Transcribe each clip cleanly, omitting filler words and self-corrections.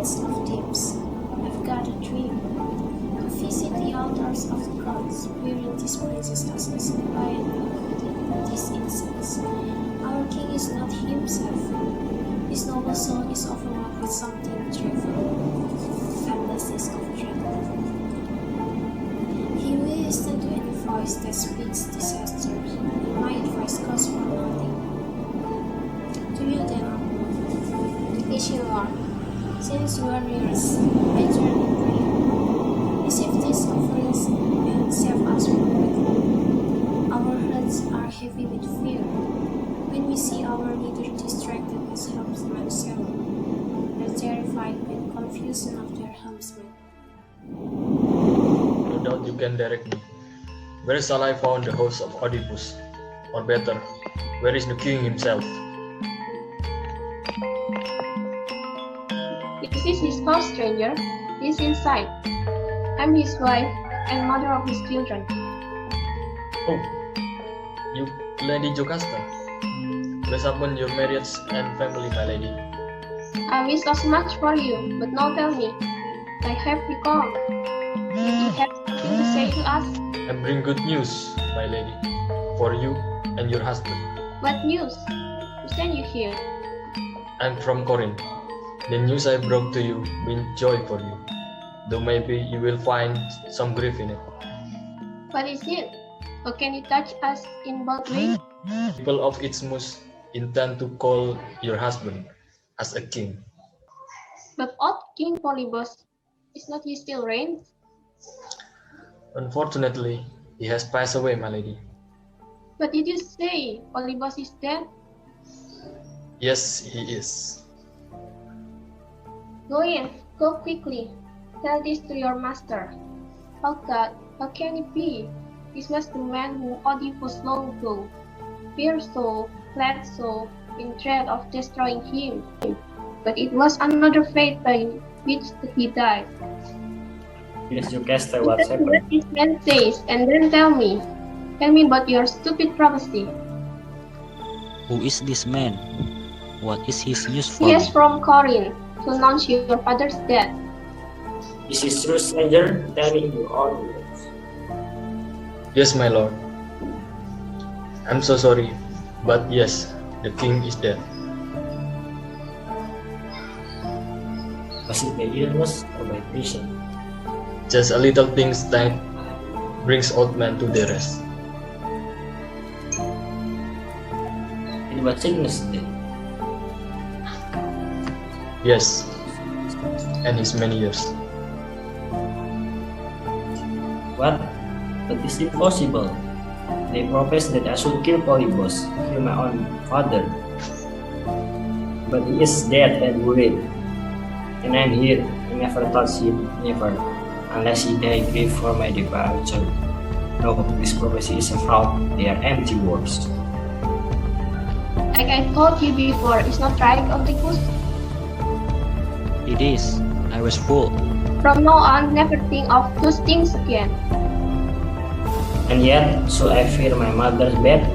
midst of Thebes, I've got a dream. To visit the altars of the gods, wherein this princess has inspired these incense. Our king is not himself. His noble soul is overwhelmed with something dreadful, faithlessness of dread. He will listen to any voice that speaks disaster, and my advice goes for nothing. To you then, Uncle, ancient one, since you are nearest, I turn in prayer. Receive these offerings and save us from evil. Our hearts are heavy with fear when we see our leader distracted as helmsmen sail, and terrified by the confusion of their helmsmen. No doubt you can direct me. Where shall I find the host of Oedipus? Or better, where is the king himself? This is his house, stranger. He is inside. I'm his wife and mother of his children. Oh, you, Lady Iocaste. Bless upon your marriage and family, my lady. I wish as much for you, but now tell me, I have become. You have something to say to us? And bring good news, my lady, for you and your husband. What news? Who sent you here? I'm from Corinth. The news I brought to you means joy for you, though maybe you will find some grief in it. What is it? Or can you touch us in both ways? People of Isthmus intend to call your husband as a king. But old King Polybos, is not he still reigns? Unfortunately, he has passed away, my lady. But did you say Polybos is dead? Yes, he is. Go in, go quickly. Tell this to your master. Oh God, how can it be? This was the man who Oedipus long ago feared so, fled so, in dread of destroying him. But it was another fate by which he died. Yes, Iocaste, what's happened? What this man says, and then tell me about your stupid prophecy. Who is this man? What is his use for He me? is from Corinth to announce your father's death. Is this true, stranger? Tell me your own words. Yes, my lord. I'm so sorry, but yes, the king is dead. Was it by illness or by prison? Just a little thing's time brings old man to their rest. In what sickness then? Yes, and his many years. What? But it's impossible. They profess that I should kill Polybos, kill my own father. But he is dead and buried. And I'm here. I never touched him, never. Unless he died grief for my departure. No, this prophecy is a fraud. They are empty words. Like I told you before, it's not right, Oedipus. It is. I was fooled. From now on, never think of those things again. And yet, so I fear my mother's death.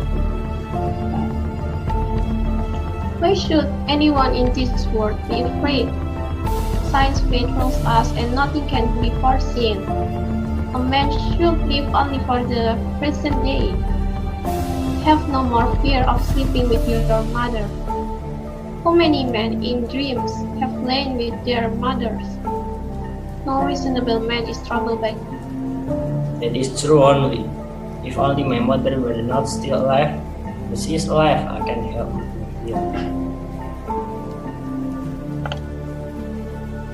Why should anyone in this world be afraid? Science patrols us and nothing can be foreseen. A man should live only for the present day. Have no more fear of sleeping with your mother. How many men in dreams have lain with their mothers? No reasonable man is troubled by that. That is true only. If only my mother were not still alive, but she is alive, I can help you.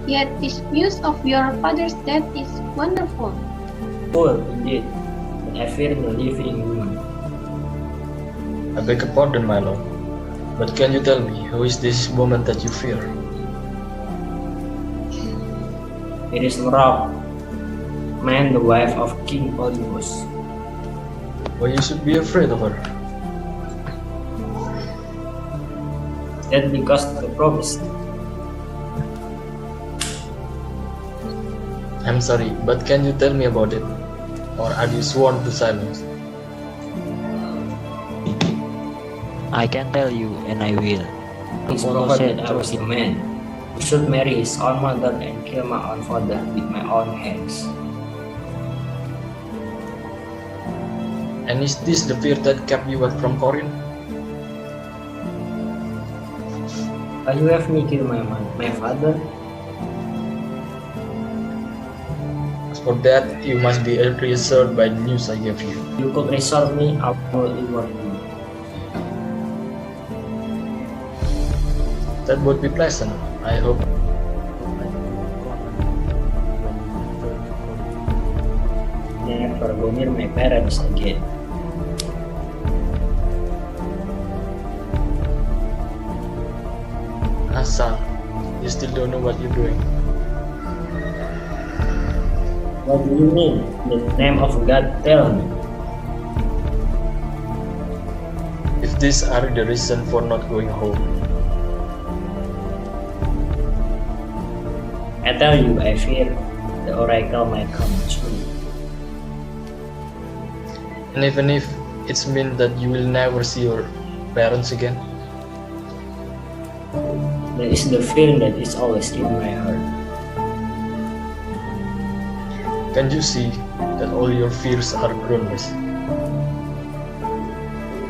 Yet this news of your father's death is wonderful. Poor indeed, but I fear the living woman. I beg your pardon, my lord, but can you tell me who is this woman that you fear? It is Rob, man, the wife of King Oedipus. Why you should be afraid of her? That because of the prophecy. I'm sorry, but can you tell me about it? Or are you sworn to silence? I can tell you, and I will. It's Apollo prophet said that I was a man. should marry his own mother and kill my own father with my own hands. And is this the fear that kept you from Corinth? Why you have me kill my father? As for that, you must be reassured by the news I gave you. You could resolve me, I will reward you. That would be pleasant, I hope. Never go near my parents again. Son, you still don't know what you're doing. What do you mean? In the name of God, tell me. If these are the reason for not going home, I tell you, I fear the oracle might come true. and even if it's mean that you will never see your parents again, That is the feeling that is always in my heart. can't you see that all your fears are groundless?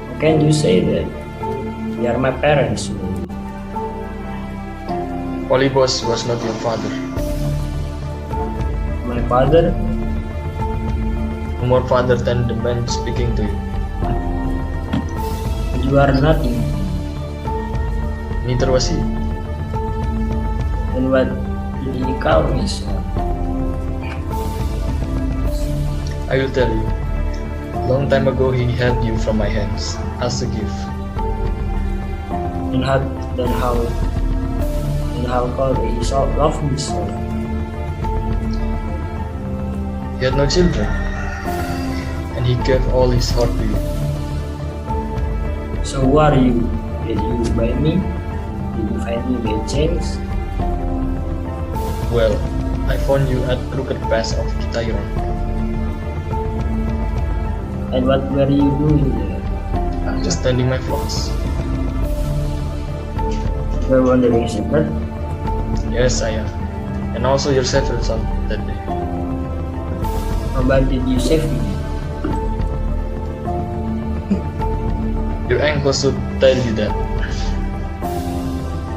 How can you say that? They are my parents. Oedipus was not your father. My father? No more father than the man speaking to you. You are nothing. Neither was he. And what did he call me, sir? I will tell you. Long time ago he had you from my hands as a gift. And how could he so love me so? He had no children, and he gave all his heart to you. So who are you? Did you buy me? Did you find me by chance? Well, I found you at crooked pass of Kitairon. And what were you doing there? Just tending my flocks. You were wandering shepherd? Yes, I am. And also your several son that day. How bad did you save me? Your uncle should tell you that.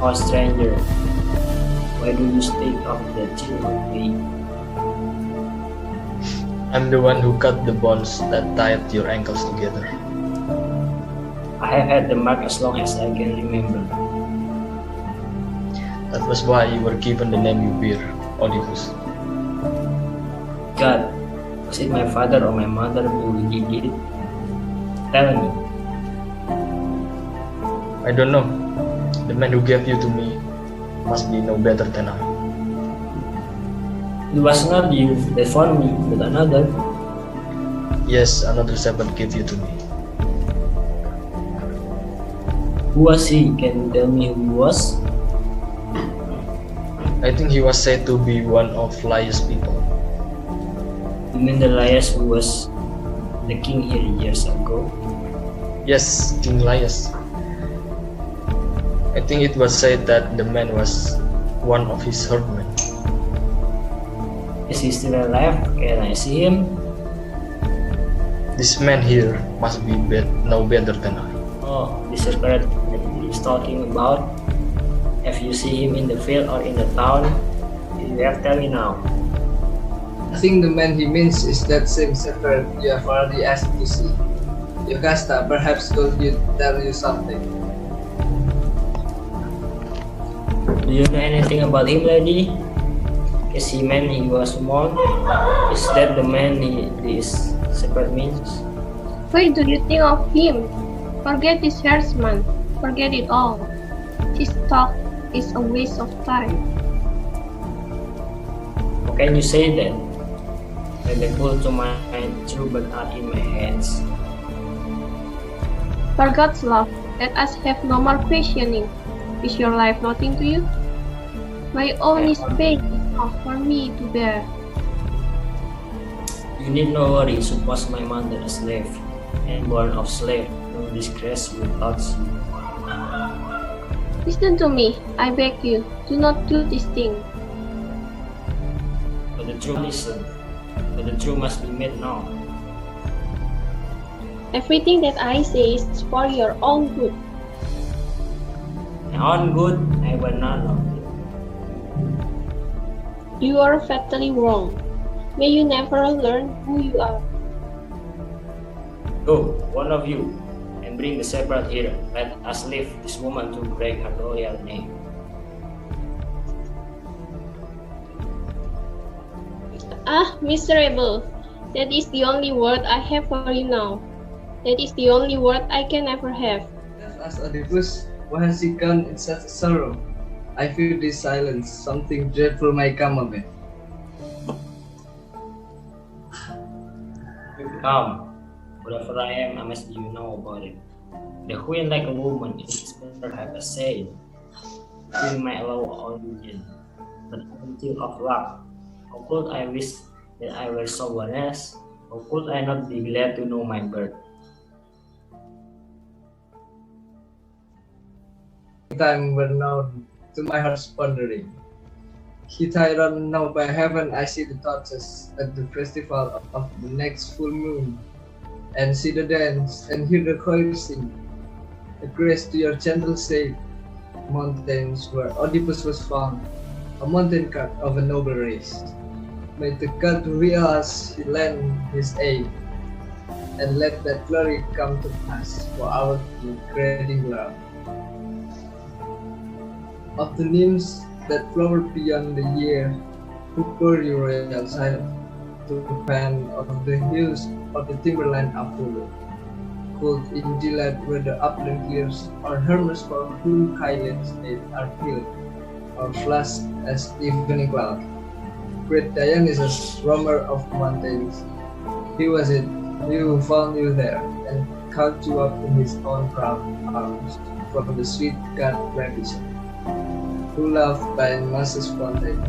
Oh stranger, why do you speak of the chill of me? I'm the one who cut the bonds that tied your ankles together. I have had the mark as long as I can remember. That was why you were given the name you bear, Oedipus. God, was it my father or my mother who did it? Tell me. I don't know. The man who gave you to me must be no better than I. It was not you that found me, but another. Yes, another servant gave you to me. Who was he? Can you tell me who he was? I think he was said to be one of Laius' people. You mean the Laius who was the king here years ago? Yes, King Laius. I think it was said that the man was one of his herdmen. Is he still alive? Can I see him? This man here must be no better than I. Oh, this secret that he is talking about. Have you seen him in the field or in the town? You have to tell me now. I think the man he means is that same shepherd you have already asked to see. Iocaste perhaps could tell you something. Do you know anything about him, lady? Is he man he was born? Is that the man this shepherd means? Why do you think of him? Forget this herdsman. Forget it all. His talk is a waste of time. How can you say that? When they pull to my true but not in my hands. For God's love, let us have no more questioning. Is your life nothing to you? My only pain is enough for me to bear. You need no worry, suppose my mother a slave, and born of slave, no disgrace will touch you. Listen to me, I beg you. Do not do this thing. But the truth listen. But the truth must be made known. Everything that I say is for your own good. My own good, I will not know. You are fatally wrong. May you never learn who you are. Go, one of you, and bring the shepherd here. Let us leave this woman to break her royal name. Ah, miserable! That is the only word I have for you now. That is the only word I can ever have. Just asked Oedipus, why has he gone in such sorrow? I fear this silence, something dreadful might come of it. Come, whatever I am, I must you know about it. The queen, like a woman, is better have a say. The queen might allow origin, but until of luck. How could I wish that I were someone else? How could I not be glad to know my birth? Time were known to my heart's pondering. Hitairon, now by heaven I see the torches at the festival of the next full moon, and see the dance and hear the choir sing. A grace to your gentle shade, mountains where Oedipus was found, a mountain cut of a noble race. May the God who heal us he lend his aid, and let that glory come to pass for our greeting love. Of the nymphs that flower beyond the year, who pour your royal silence to the fan of the hills of the timberland Apollo, cold in delight where the upland clears, or Hermes for whom Kylian's days are filled, or flushed as evening cloud. Great Dionysus, roamer of mountains, he was it, he who found you there, and caught you up in his own proud arms from the sweet god Prasetyo, who loved by Moses' fountain.